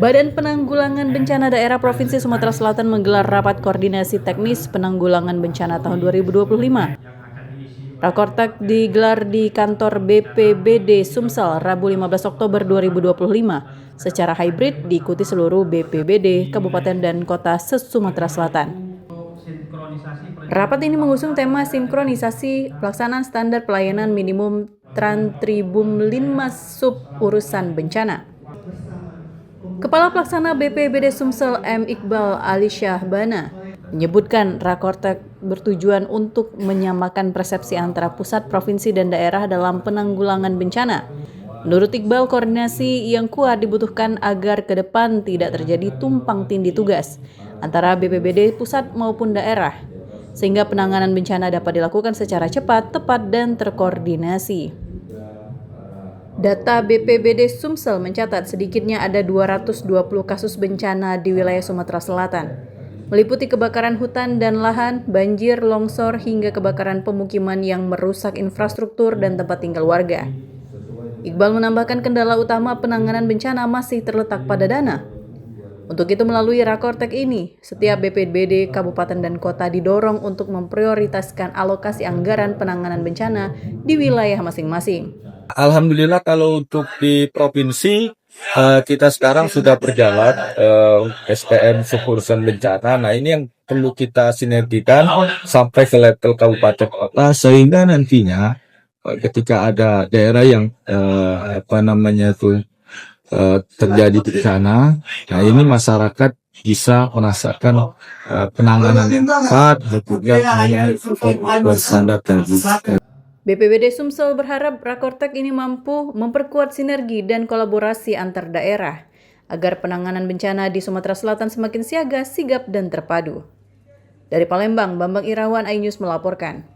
Badan Penanggulangan Bencana Daerah Provinsi Sumatera Selatan menggelar rapat koordinasi teknis penanggulangan bencana tahun 2025. Rakortek digelar di kantor BPBD Sumsel Rabu 15 Oktober 2025 secara hybrid diikuti seluruh BPBD Kabupaten dan Kota se-Sumatera Selatan. Rapat ini mengusung tema sinkronisasi pelaksanaan standar pelayanan minimum Trans-Tribun Linmas Sub urusan bencana. Kepala Pelaksana BPBD Sumsel M. Iqbal Alisyahbana menyebutkan Rakortek bertujuan untuk menyamakan persepsi antara pusat, provinsi, dan daerah dalam penanggulangan bencana. Menurut Iqbal, koordinasi yang kuat dibutuhkan agar ke depan tidak terjadi tumpang tindih tugas antara BPBD pusat maupun daerah, sehingga penanganan bencana dapat dilakukan secara cepat, tepat, dan terkoordinasi. Data BPBD Sumsel mencatat sedikitnya ada 220 kasus bencana di wilayah Sumatera Selatan, meliputi kebakaran hutan dan lahan, banjir, longsor, hingga kebakaran pemukiman yang merusak infrastruktur dan tempat tinggal warga. Iqbal menambahkan kendala utama penanganan bencana masih terletak pada dana. Untuk itu melalui Rakortek ini, setiap BPBD, kabupaten dan kota didorong untuk memprioritaskan alokasi anggaran penanganan bencana di wilayah masing-masing. Alhamdulillah kalau untuk di provinsi kita sekarang sudah berjalan SPM Suburusan Bencana. Nah ini yang perlu kita sinergikan sampai ke level kabupaten kota sehingga nantinya ketika ada daerah yang terjadi bencana, nah ini masyarakat bisa merasakan penanganan yang tepat dan juga standar tadi. BPBD Sumsel berharap Rakortek ini mampu memperkuat sinergi dan kolaborasi antar daerah agar penanganan bencana di Sumatera Selatan semakin siaga, sigap, dan terpadu. Dari Palembang, Bambang Irawan, iNews melaporkan.